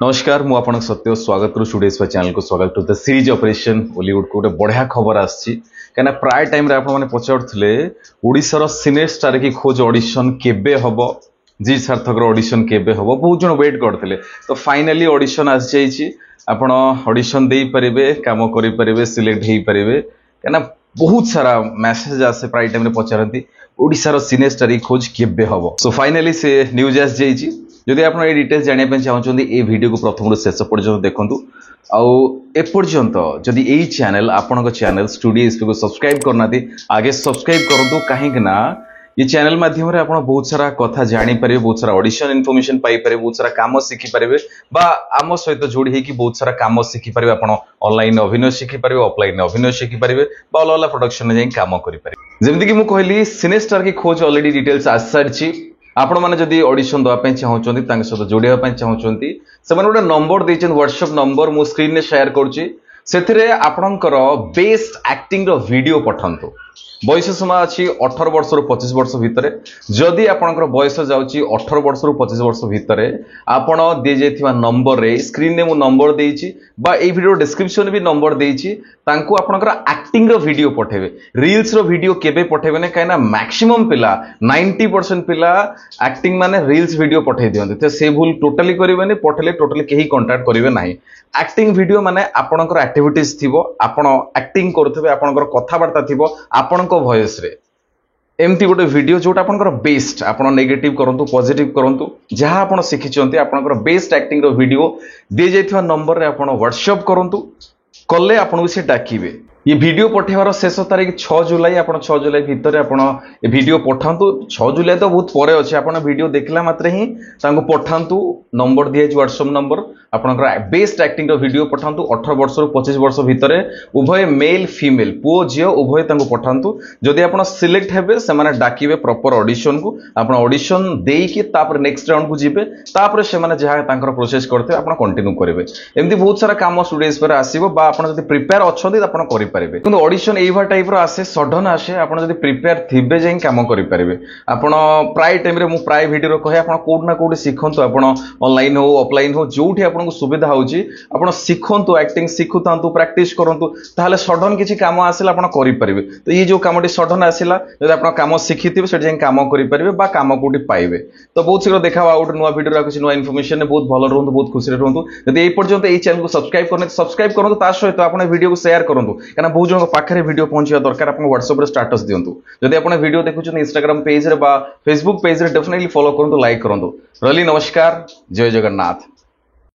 नमस्कार मु आपन सत्य स्वागत करू स्टूडियोस चैनल को स्वागत to the series Operation Bollywood को गोटे बढ़िया खबर आछि कना प्राय टाइम रे आपन माने पचारथले ओडिसा रो सिने स्टार की खोज ऑडिशन केबे हबो जी सार्थक रो ऑडिशन केबे हबो बहुत जन वेट करथले तो फाइनली ऑडिशन आस जाईछि आपन ऑडिशन देई परिबे काम करि परिबे सिलेक्ट हेई परिबे कना बहुत सारा मैसेज आसे प्राय टाइम रे पचारंती ओडिसा रो सिने स्टार की खोज केबे हबो सो फाइनली से न्यूज आस जाईछि जदि आप डिटेल्स जाना चाहते ये वीडियो को प्रथम शेष पर्यटन देखूँ आउ एपर्यंत जदि यही चैनल आपण चैनल स्टूडियो एसपी को सब्सक्राइब करना आगे सब्सक्राइब करूँ कहीं ये चैनल माध्यम आप बहुत सारा कथा जापर बहुत सारा ऑडिशन इनफॉरमेशन पाइपर बहुत सारा काम शिखिपारे आम सहित जोड़ी होगी बहुत सारा काम शिखिपारे आप ऑनलाइन अभिनय शिखिपारे ऑफलाइन अभिनय शिखिपारे अलग अलग प्रोडक्शन में जाए कम करें जमीक मुझे कहली सिने स्टार की खोज ऑलरेडी डिटेल्स आस सारी आपण मैंने जदि ऑडिशन दवाई चाहते सहित जोड़ाई चाहते से गोटे नंबर देते व्हाट्सएप नंबर मु स्क्रीन में शेयर करुँचे आपणकर बेस्ट एक्टिंग रो वीडियो पठातु बयस सीमा अच्छी 18 वर्ष रु 25 वर्ष भितर जदि आपणकर बयस जाउची 18 वर्ष रु 25 वर्ष भितर आपण दे जाइथिबा नंबर रे स्क्रीन ने मु नंबर देइची बा ए वीडियो डिस्क्रिप्शन भी नंबर देइची तांको आपणकर एक्टिंग रो वीडियो पठेबे रील्स रो वीडियो केबे पठेबे ने काइना मैक्सिमम पिला 90% पिला एक्टिंग माने रील्स वीडियो पठे दियंते ते से भूल टोटली करिवेनी पठेले टोटली केही कांटेक्ट करिवे नाही एक्टिंग वीडियो माने आपणकर एक्टिविटीज थिबो आपण एक्टिंग करथबे आपणकर कथाबार्ता थिबो आपण वॉइस रे एमती गोटे वीडियो जोटा आपनकर बेस्ट आपन नेगेटिव करंतु पॉजिटिव करंतु जहां आपन शिखिचंती आपनकर बेस्ट एक्टिंग रो वीडियो दे जाइथिबा नंबर रे आपन व्हाट्सएप करंतु कले आपन से डाकिबे ये वीडियो पठेवार शेष तारीख 6 जुलाई आप 6 जुलाई भितर आप वीडियो पठातु 6 जुलाई तो बहुत परे अच्छे आप वीडियो देखला मात्र ही पठातु नंबर दिए व्हाट्सएप नंबर आपनकर बेस्ट एक्टिंग वीडियो पठातु 18 वर्ष रु 25 वर्ष भितर उभय मेल फीमेल पुओ झियो उभय पठातु जदि आप सिलेक्ट हेबे से माने डाकिबे प्रॉपर ऑडिशन को आप ऑडिशन देकी तापर नेक्स्ट राउंड को जिबे तापर से माने जहां तांकर प्रोसेस करते आप कंटिन्यू करेंगे एमती बहुत सारा काम स्टूडियोज पर आसीबो बा आप जदि प्रिपेयर अच्छे आप किंतु ऑडिशन एइभा टाइप रो आसे सडन आसे आपण जदि प्रिपेयर थिबे जाई काम करि परिबे आपण प्राय टाइम रे मु प्राय वीडियो रो कहे आपण कोड ना कोड सिखंतु आपण ऑनलाइन हो ऑफलाइन हो जोठी आपण को सुविधा होउची आपण सिखंतु एक्टिंग सिखुतांतु प्रैक्टिस करंतु ताहाले सडन किछि काम आसिला आपण करि परिबे तो ये जो कामटी सडन आसिला जदि आपण काम सिखिथिबे सेठ जाई काम करि परिबे बा काम कोठी पाइबे तो बहुत शीघ्र देखा आउट नुवा वीडियो रा किछि नुवा इन्फॉर्मेशन ने बहुत भलो रहंतु बहुत खुशी रहंतु जदि एई पर्यंत एई चैनल को सब्सक्राइब करंतु ता सहित आपण वीडियो को शेयर करंतु काना बहुत जन पाखे वीडियो पहुंचा दरकार आप व्हाट्सएप स्टेटस दिंतु जदि आप वीडियो देखुं इंस्टाग्राम पेज रे बा फेसबुक पेज रे डेफिनेटली फॉलो करंतु लाइक करंतु रली नमस्कार जय जगन्नाथ।